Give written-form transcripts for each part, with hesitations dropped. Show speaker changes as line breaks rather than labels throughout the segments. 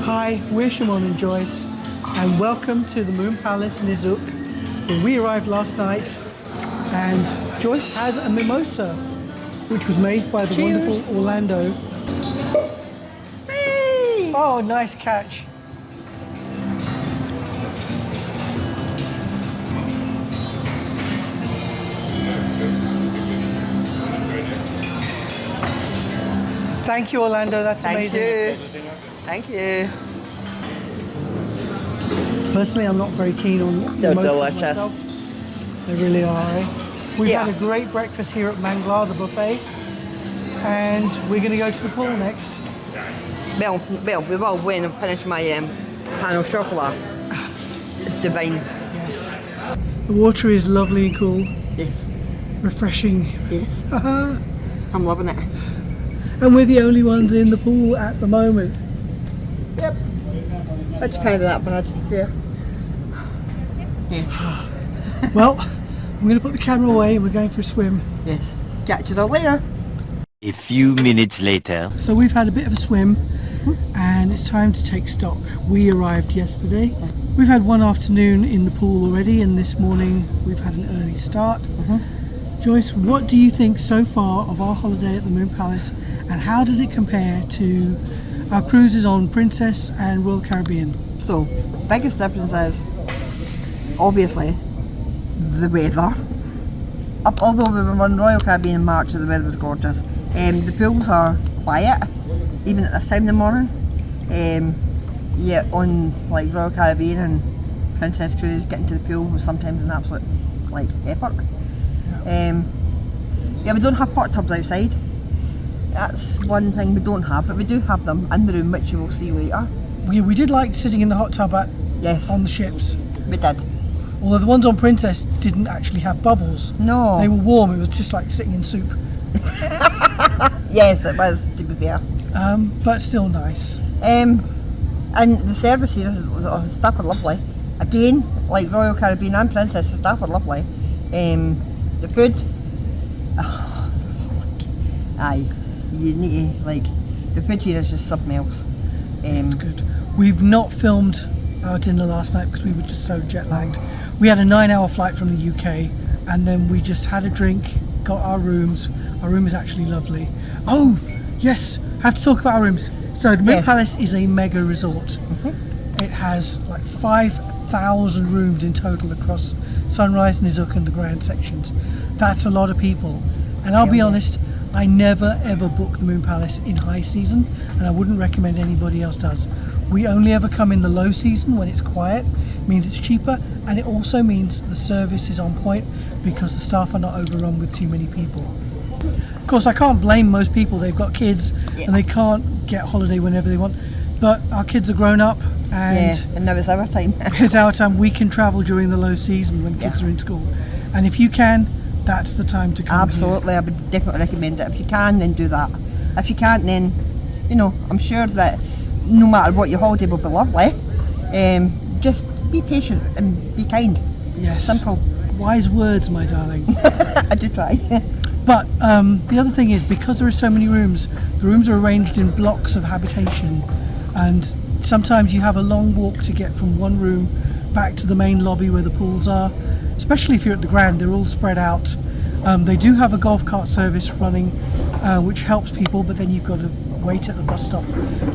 Hi, we're Shimon and Joyce, and welcome to the Moon Palace Nizuc, where we arrived last night, and Joyce has a mimosa, which was made by the wonderful Orlando. Hey! Oh, nice catch. Thank you, Orlando. That's amazing.
Thank you.
Personally, I'm not very keen on
They're
mimosas
delicious.
myself. They really are, eh? We've had a great breakfast here at Manglar Buffet, and we're going to go to the pool next.
Well, we've all went and finished my pan au chocolat. It's divine.
Yes. The water is lovely and cool.
Yes.
Refreshing.
Yes.
Uh-huh.
I'm loving it.
And we're the only ones in the pool at the moment.
Yep. It's kind of that bad. Yeah.
Well, I'm going to put the camera away and we're going for a swim.
Yes. Catch you all later.
A few minutes later.
So we've had a bit of a swim and it's time to take stock. We arrived yesterday. We've had one afternoon in the pool already, and this morning we've had an early start. Joyce, what do you think so far of our holiday at the Moon Palace, and how does it compare to our cruises on Princess and Royal Caribbean?
So, biggest difference is obviously the weather. Although we were on Royal Caribbean in March, so the weather was gorgeous. The pools are quiet, even at this time in the morning. Yeah, on like Royal Caribbean and Princess cruises, getting to the pool was sometimes an absolute like effort. Yeah, we don't have hot tubs outside. That's one thing we don't have, but we do have them in the room, which you will see later.
We did like sitting in the hot tub on the ships.
We did.
Although the ones on Princess didn't actually have bubbles.
No.
They were warm, it was just like sitting in soup.
Yes, it was, to be fair.
But still nice.
And the service here, the staff are lovely. Again, like Royal Caribbean and Princess, the staff are lovely. The food, you need to, like, the food here is just something else.
It's good. We've not filmed our dinner last night because we were just so jet lagged. We had a 9-hour flight from the UK, and then we just had a drink, got our rooms. Our room is actually lovely. Oh, yes, I have to talk about our rooms. So the Moon Palace is a mega resort. It has like 5,000 rooms in total across Sunrise, Nizuc and the Grand sections. That's a lot of people. And I'll be honest, I never ever book the Moon Palace in high season, and I wouldn't recommend anybody else does. We only ever come in the low season when it's quiet. It means it's cheaper, and it also means the service is on point because the staff are not overrun with too many people. Of course, I can't blame most people. They've got kids and they can't get holiday whenever they want. But our kids are grown up, and
now it's our time.
It's our time. We can travel during the low season when kids are in school, and if you can, that's the time to come.
Absolutely, I would definitely recommend it. If you can, then do that. If you can't, then I'm sure that no matter what, your holiday will be lovely. Just be patient and be kind.
Yes.
Simple.
Wise words, my darling.
I do try.
But the other thing is, because there are so many rooms, the rooms are arranged in blocks of habitation, and sometimes you have a long walk to get from one room back to the main lobby where the pools are. Especially if you're at the Grand, they're all spread out. They do have a golf cart service running, which helps people, but then you've got to wait at the bus stop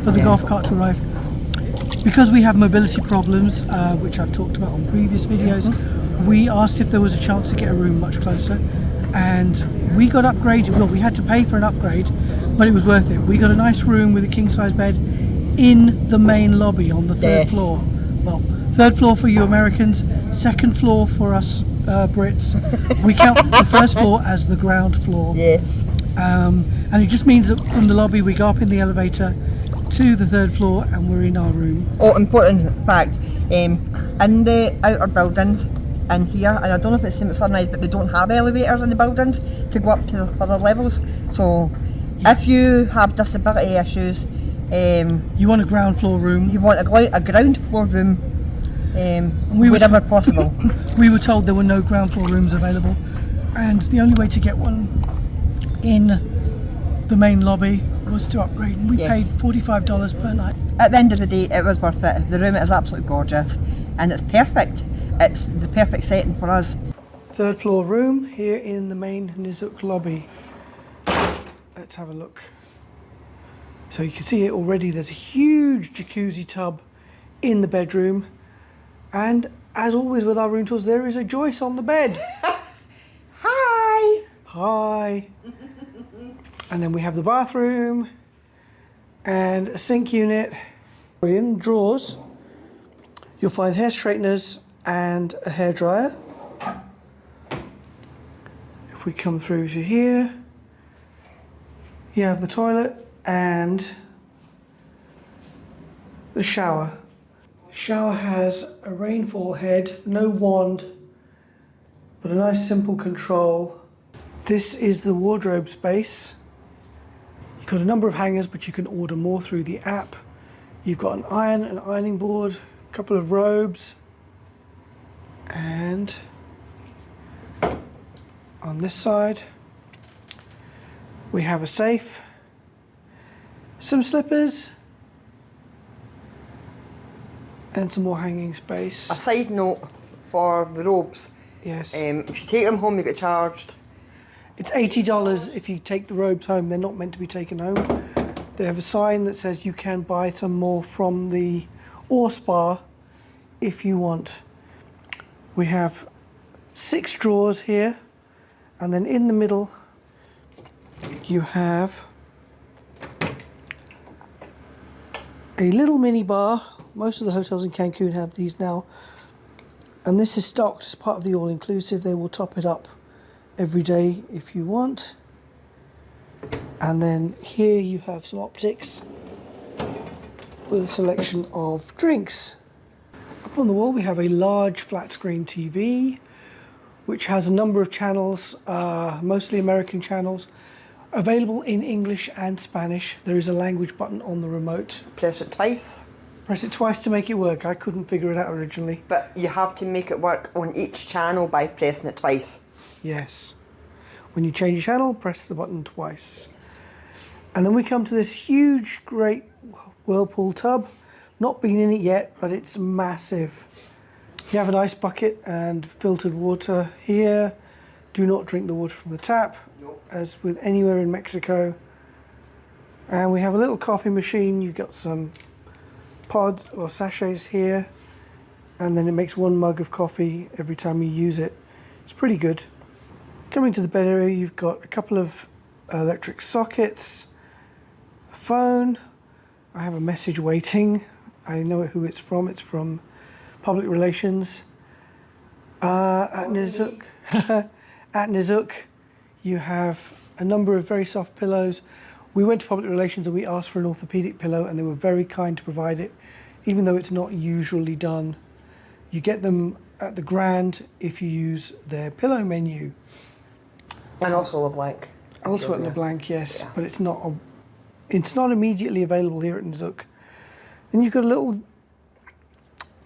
for the golf cart to arrive. Because we have mobility problems, which I've talked about on previous videos, we asked if there was a chance to get a room much closer, and we got upgraded. Well, we had to pay for an upgrade, but it was worth it. We got a nice room with a king-size bed in the main lobby on the third floor. Well, third floor for you Americans, second floor for us Brits. We count the first floor as the ground floor.
Yes.
And it just means that from the lobby we go up in the elevator to the third floor and we're in our room.
Oh, important fact, in the outer buildings in here, and I don't know if it's the same at Sunrise, but they don't have elevators in the buildings to go up to the further levels. So if you have disability issues,
you want a ground floor room.
You want a ground floor room, wherever possible.
We were told there were no ground floor rooms available, and the only way to get one in the main lobby was to upgrade, and we paid $45 per night.
at the end of the day, it was worth it. The room is absolutely gorgeous, and it's perfect. It's the perfect setting for us.
Third floor room here in the main Nizuc lobby. Let's have a look. So you can see it already, there's a huge jacuzzi tub in the bedroom. And as always with our room tours, there is a Joyce on the bed.
Hi!
Hi. And then we have the bathroom and a sink unit. In drawers, you'll find hair straighteners and a hairdryer. If we come through to here, you have the toilet and the shower. The shower has a rainfall head, no wand, but a nice simple control. This is the wardrobe space. You've got a number of hangers, but you can order more through the app. You've got an ironing board, a couple of robes, and on this side we have a safe, some slippers, and some more hanging space.
A side note for the robes.
Yes.
If you take them home, you get charged.
It's $80 if you take the robes home. They're not meant to be taken home. They have a sign that says you can buy some more from the Ore Spa if you want. We have 6 drawers here, and then in the middle you have a little mini bar. Most of the hotels in Cancun have these now, and this is stocked as part of the all-inclusive. They will top it up every day if you want. And then here you have some optics with a selection of drinks. Up on the wall we have a large flat screen TV which has a number of channels, mostly American channels, available in English and Spanish. There is a language button on the remote.
Press it twice.
Press it twice to make it work. I couldn't figure it out originally.
But you have to make it work on each channel by pressing it twice.
Yes. When you change your channel, press the button twice. And then we come to this huge, great whirlpool tub. Not been in it yet, but it's massive. You have an ice bucket and filtered water here. Do not drink the water from the tap, as with anywhere in Mexico. And we have a little coffee machine. You've got some pods or sachets here, and then it makes 1 mug of coffee every time you use it. It's pretty good. Coming to the bed area, you've got a couple of electric sockets, a phone. I have a message waiting. I know who it's from. It's from public relations. At Nizuc, at Nizuc, you have a number of very soft pillows. We went to public relations and we asked for an orthopedic pillow, and they were very kind to provide it, even though it's not usually done. You get them at the Grand if you use their pillow menu.
And also LeBlanc.
Also at LeBlanc, yes, yeah. But it's not immediately available here at Nizuc. Then you've got a little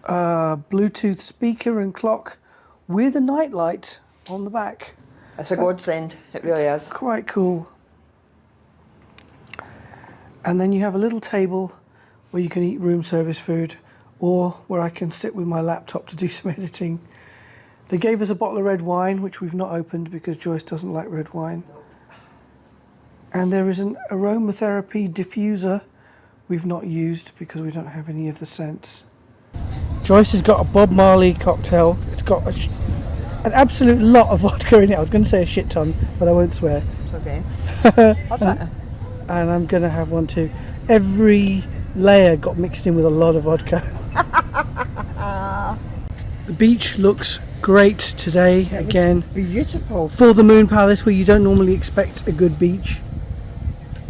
Bluetooth speaker and clock with a nightlight on the back.
It's a godsend, it really is.
Quite cool. And then you have a little table where you can eat room service food, or where I can sit with my laptop to do some editing. They gave us a bottle of red wine, which we've not opened because Joyce doesn't like red wine. And there is an aromatherapy diffuser we've not used because we don't have any of the scents. Joyce has got a Bob Marley cocktail. It's got an absolute lot of vodka in it. I was going to say a shit ton, but I won't swear.
It's okay. What's that?
And I'm going to have one too. Every layer got mixed in with a lot of vodka. The beach looks great today, again.
Beautiful.
For the Moon Palace, where you don't normally expect a good beach.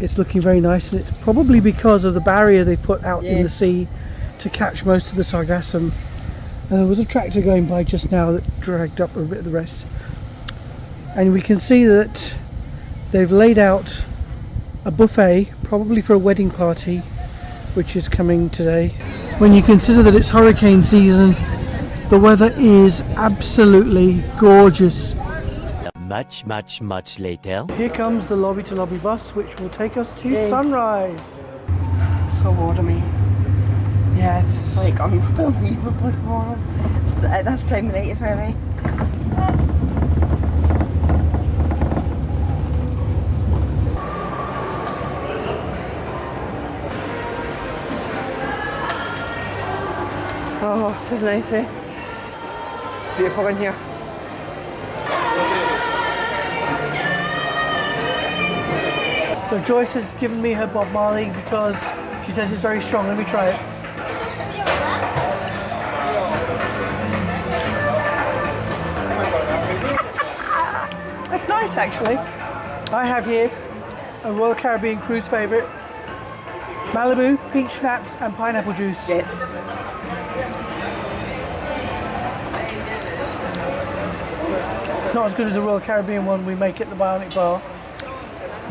It's looking very nice, and it's probably because of the barrier they put out in the sea to catch most of the sargassum. And there was a tractor going by just now that dragged up a bit of the rest. And we can see that they've laid out a buffet, probably for a wedding party, which is coming today. When you consider that it's hurricane season, the weather is absolutely gorgeous.
Much later.
Here comes the lobby to lobby bus, which will take us to Sunrise.
So warm.
Yes.
Like unbelievably warm. At this time of night as well, eh? Oh, this is nice, eh? Beautiful in here.
So Joyce has given me her Bob Marley because she says it's very strong. Let me try it. That's nice, actually. I have here a Royal Caribbean cruise favourite. Malibu, peach schnapps and pineapple juice.
Yes.
It's not as good as the Royal Caribbean one we make at the Bionic Bar,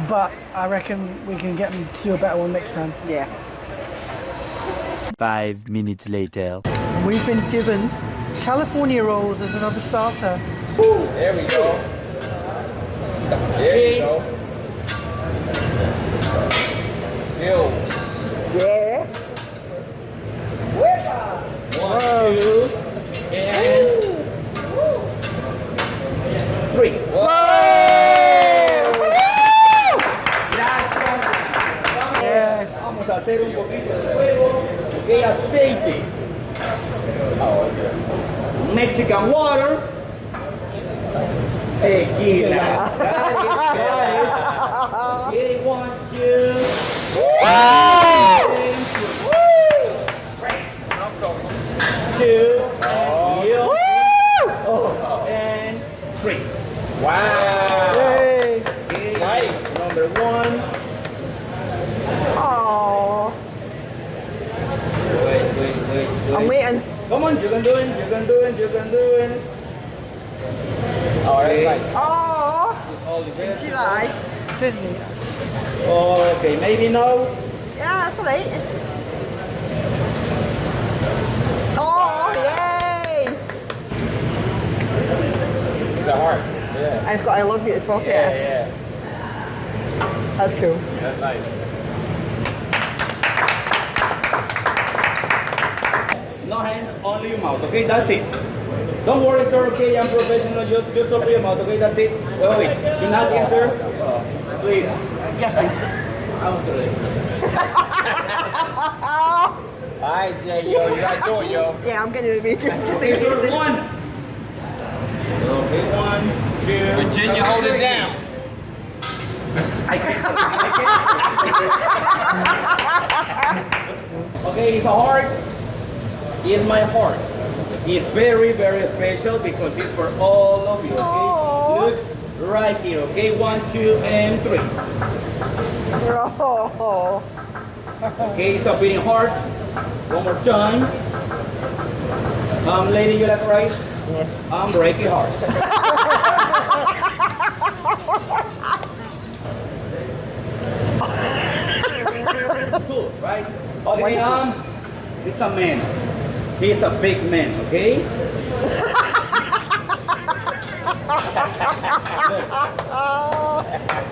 but I reckon we can get them to do a better one next time.
Yeah.
5 minutes later.
We've been given California rolls as another starter.
There we go. There you go. Still.
Yeah.
One, two, and three. Whoa!
Yes.
Vamos a hacer un poquito de fuego. Ok, aceite. Mexican water. Tequila. Got it. Get it, 1, 2. Two and three. Wow.
Hey.
Okay, nice. Number 1.
Oh,
Wait.
I'm waiting.
Come on, you can do it. All right, nice.
Oh,
All the best.
see that?
Disney.
Okay, maybe no.
Yeah, that's alright. Oh, yay!
It's a heart. Yeah.
I've got I love you at the top,
Yeah.
That's cool.
That's nice. No hands, only your mouth. Okay, that's it. Don't worry, sir. Okay, I'm professional. Just open your mouth. Okay, that's it. Wait. Do not answer. Please. I was gonna answer. Alright, Jay, yo, you gotta do it, yo.
Yeah, I'm gonna be just
Okay, sir, 1. Okay, 1, 2. Virginia, hold it down. I can't. Okay, it's a heart. It's my heart. It's very, very special because it's for all of you. Okay, look right here. Okay, 1, 2, and 3.
Oh.
Okay, it's a beating heart. One more time. Lady, you left right.
Yes.
I'm breaking heart. Cool, right? Okay, it's a man. He's a big man, okay?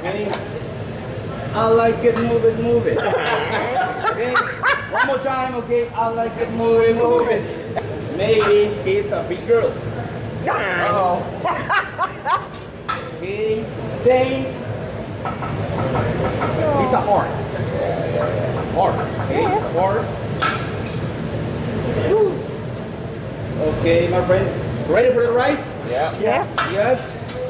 Okay? I like it, move it. Okay? One more time, okay? I like it, move it. Maybe he's a big girl. Okay? Same. He's a heart. Okay? Heart. Okay, my friend. Ready for the rice?
Yeah.
Yes.